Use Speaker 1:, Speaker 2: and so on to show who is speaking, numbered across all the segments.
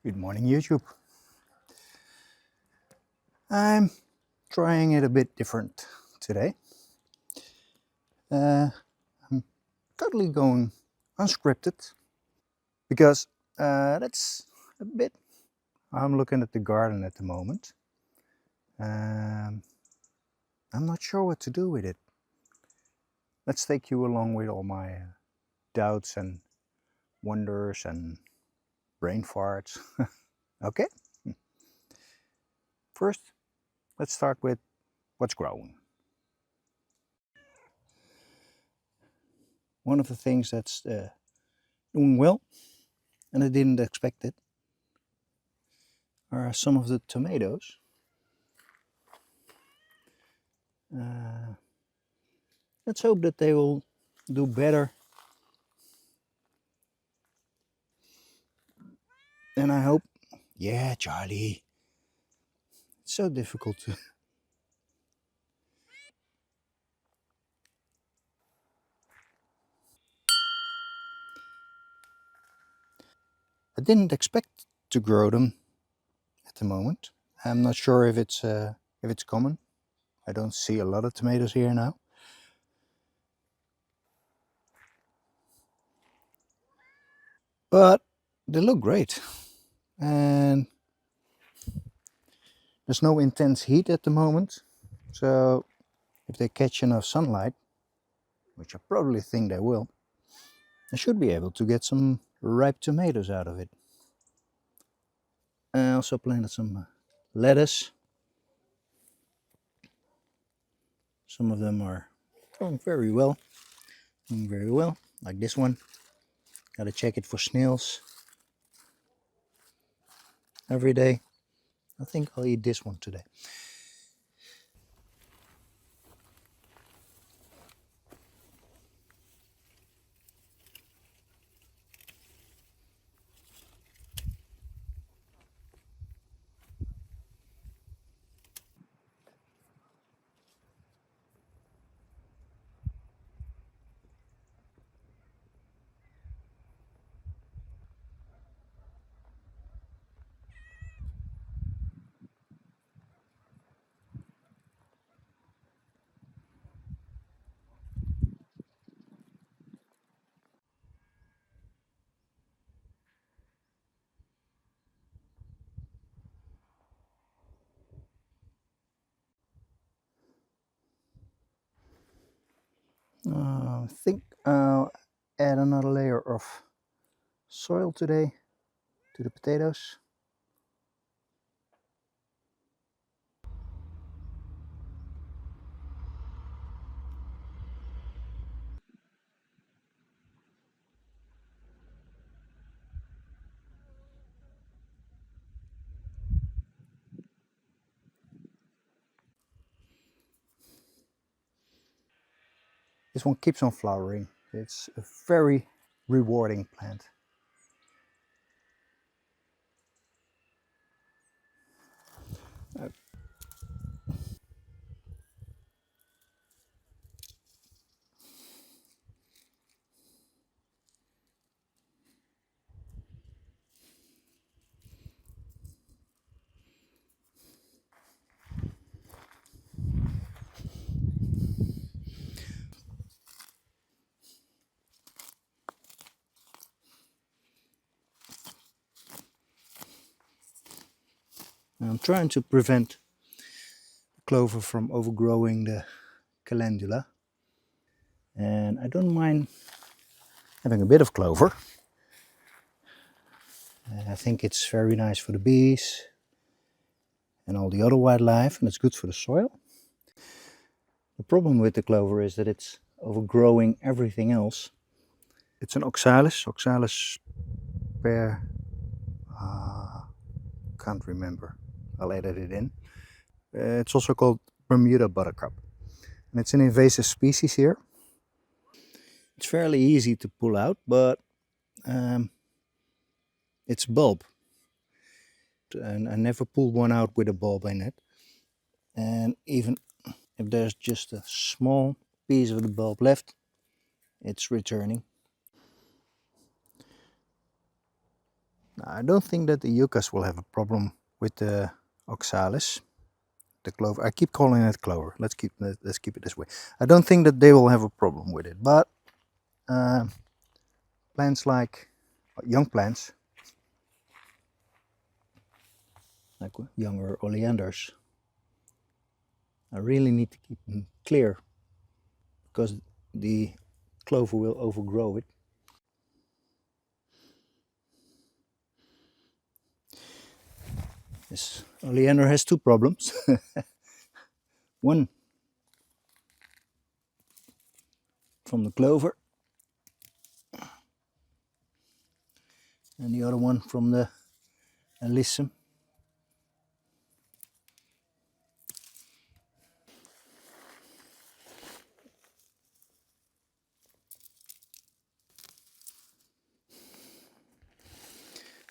Speaker 1: Good morning, YouTube. I'm trying it a bit different today. I'm totally going unscripted because that's a bit. I'm looking at the garden at the moment. I'm not sure what to do with it. Let's take you along with all my doubts and wonders and brain farts. Okay? First, let's start with what's growing. One of the things that's doing well, and I didn't expect it, are some of the tomatoes. Let's hope that they will do better. And I hope, yeah, Charlie, it's so difficult to. I didn't expect to grow them at the moment. I'm not sure if it's common. I don't see a lot of tomatoes here now. But they look great. And there's no intense heat at the moment. So if they catch enough sunlight, which I probably think they will, I should be able to get some ripe tomatoes out of it. I also planted some lettuce. Some of them are growing very well, like this one. Gotta check it for snails every day. I think I'll eat this one today. I think I'll add another layer of soil today to the potatoes. This one keeps on flowering. It's a very rewarding plant. I'm trying to prevent clover from overgrowing the calendula. And I don't mind having a bit of clover. I think it's very nice for the bees and all the other wildlife, and it's good for the soil. The problem with the clover is that it's overgrowing everything else. It's an Oxalis per, can't remember, I'll edit it in. It's also called Bermuda buttercup. And it's an invasive species here. It's fairly easy to pull out, but it's bulb. And I never pulled one out with a bulb in it. And even if there's just a small piece of the bulb left, it's returning. Now, I don't think that the yuccas will have a problem with the oxalis, the clover. I keep calling it clover. Let's keep it this way. I don't think that they will have a problem with it, but plants like young plants, like younger oleanders, I really need to keep them clear because the clover will overgrow it. This oleander has two problems. One from the clover and the other one from the alyssum.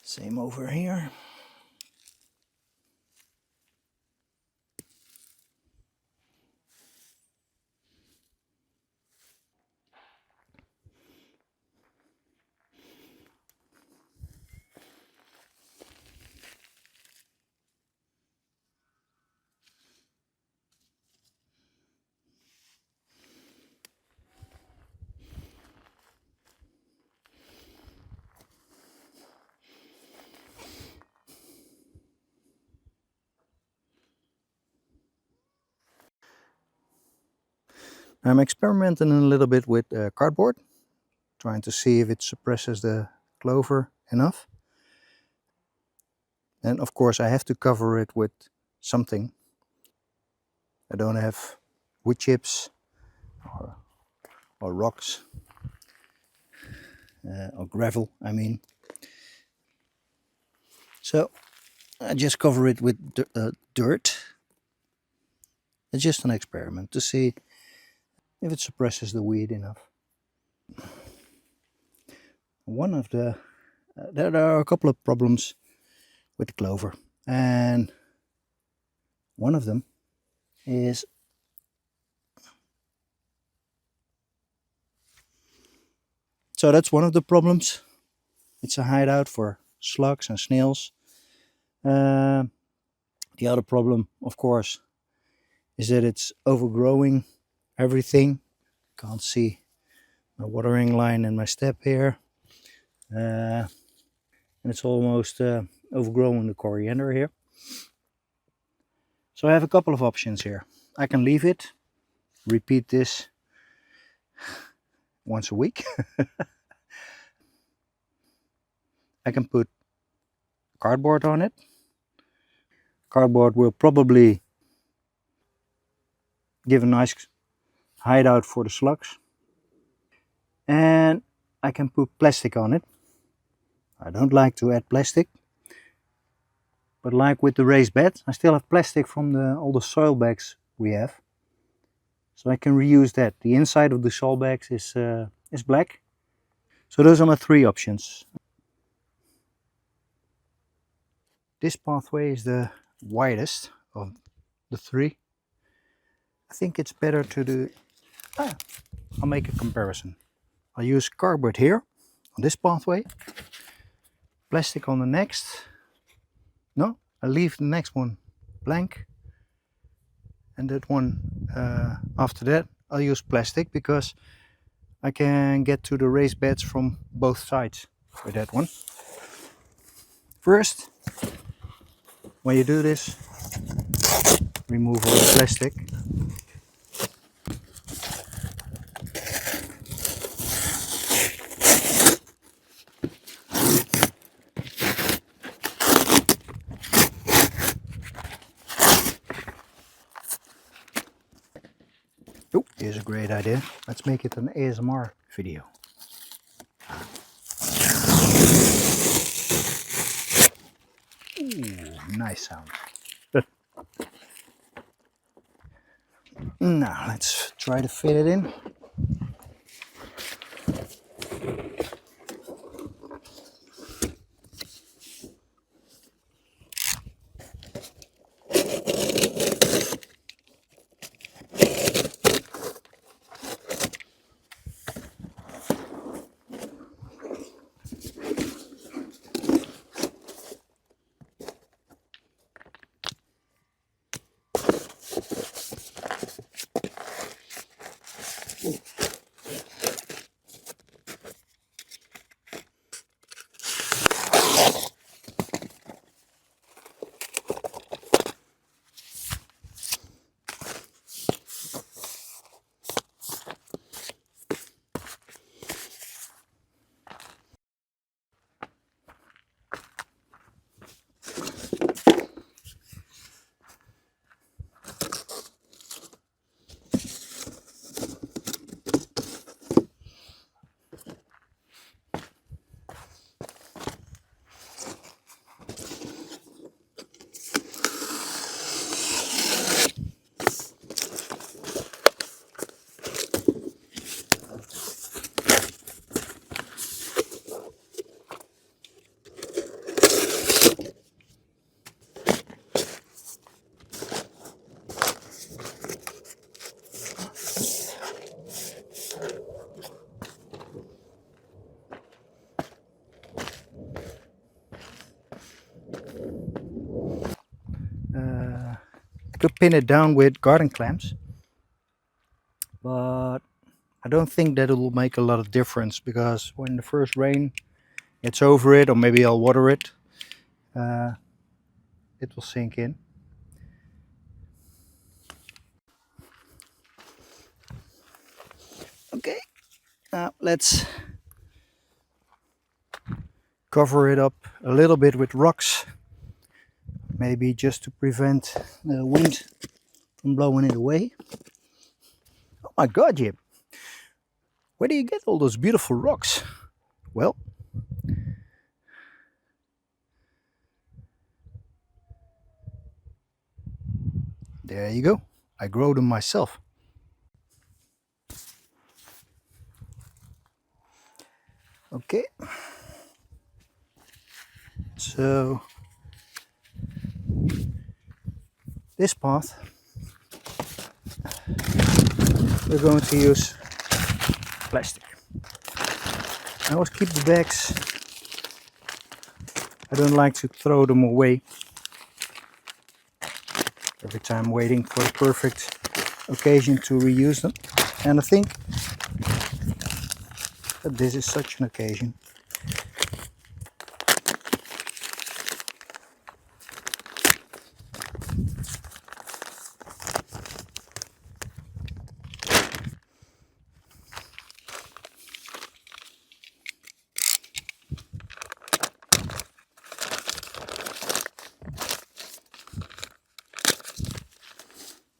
Speaker 1: Same over here. I'm experimenting a little bit with cardboard, trying to see if it suppresses the clover enough. And of course I have to cover it with something. I don't have wood chips or rocks or gravel, I mean. So I just cover it with dirt. It's just an experiment to see if it suppresses the weed enough. One of the there are a couple of problems with clover, and one of them is so that's one of the problems. It's a hideout for slugs and snails. The other problem, of course, is that it's overgrowing everything. Can't see my watering line and my step here. And it's almost overgrowing the coriander here. So I have a couple of options here. I can leave it, repeat this once a week. I can put cardboard on it. Cardboard will probably give a nice hideout for the slugs. And I can put plastic on it. I don't like to add plastic, but like with the raised bed, I still have plastic from all the soil bags we have. So I can reuse that. The inside of the soil bags is black. So those are my three options. This pathway is the widest of the three. I think it's better to do... I'll make a comparison. I'll use cardboard here on this pathway, plastic on the next. No, I'll leave the next one blank, and that one after that I'll use plastic because I can get to the raised beds from both sides with that one. First, when you do this, remove all the plastic. Oh, here's a great idea. Let's make it an ASMR video. Ooh, nice sound. Now let's try to fit it in. to pin it down with garden clamps, but I don't think that it will make a lot of difference, because when the first rain gets over it, or maybe I'll water it, it will sink in. Okay, now let's cover it up a little bit with rocks, maybe just to prevent the wind from blowing it away. Oh my god, Jim, where do you get all those beautiful rocks? Well, there you go. I grow them myself. Okay, so this path we're going to use plastic. I always keep the bags. I don't like to throw them away every time, waiting for the perfect occasion to reuse them. And I think that this is such an occasion.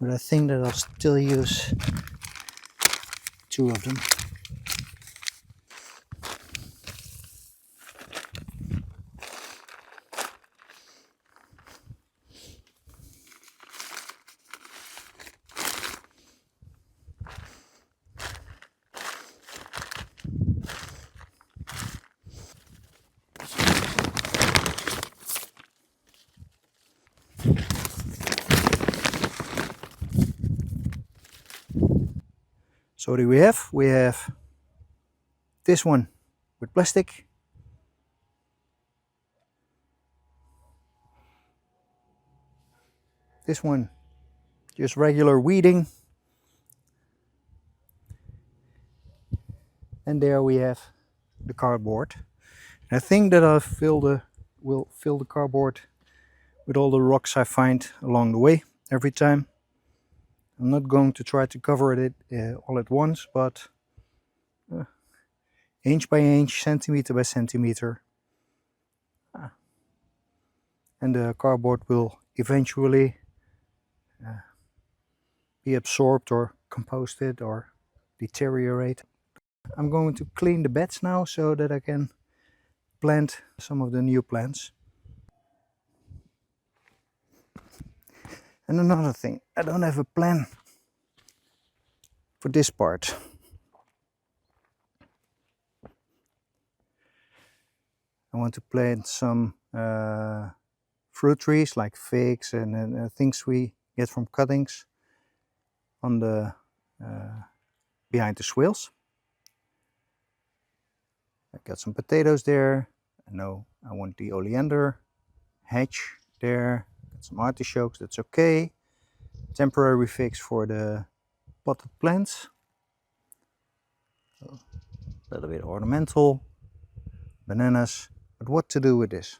Speaker 1: But I think that I'll still use 2 of them. So what do we have? We have this one with plastic, this one just regular weeding, and there we have the cardboard. And I think that will fill the cardboard with all the rocks I find along the way every time. I'm not going to try to cover it all at once, but inch by inch, centimeter by centimeter. And the cardboard will eventually be absorbed or composted or deteriorate. I'm going to clean the beds now so that I can plant some of the new plants. And another thing, I don't have a plan for this part. I want to plant some fruit trees like figs and things we get from cuttings on the behind the swales. I got some potatoes there. I know I want the oleander hedge there. Got some artichokes, that's okay. Temporary fix for the potted plants. A little bit ornamental. Bananas. But what to do with this?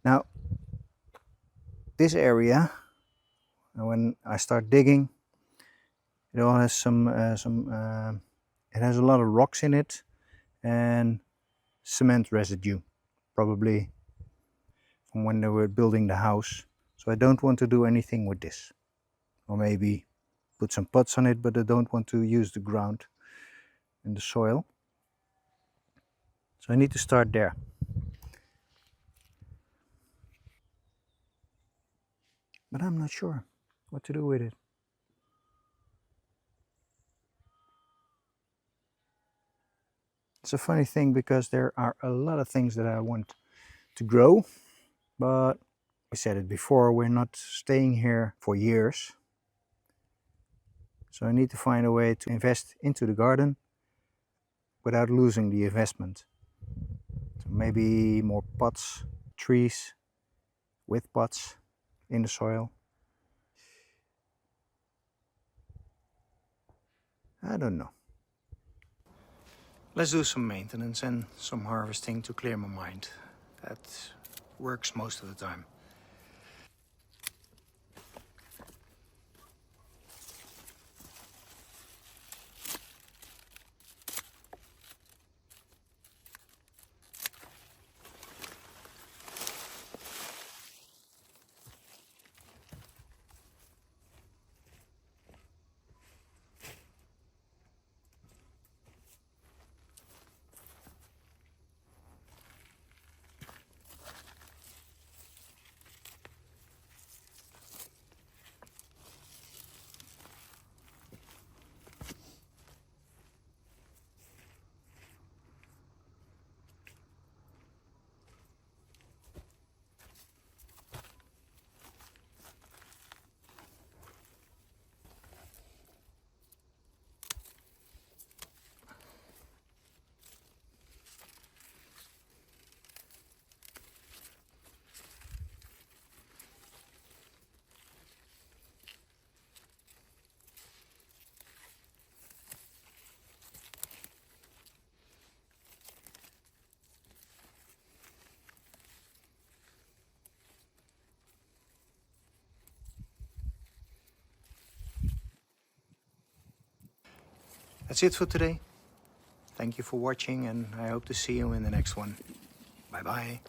Speaker 1: Now, this area, when I start digging, it all has it has a lot of rocks in it and cement residue, probably from when they were building the house. So I don't want to do anything with this. Or maybe put some pots on it, but I don't want to use the ground and the soil. So I need to start there. But I'm not sure what to do with it. It's a funny thing because there are a lot of things that I want to grow, but we said it before, we're not staying here for years. So I need to find a way to invest into the garden without losing the investment. So maybe more pots, trees with pots in the soil. I don't know. Let's do some maintenance and some harvesting to clear my mind. That works most of the time. That's it for today. Thank you for watching, and I hope to see you in the next one. Bye bye.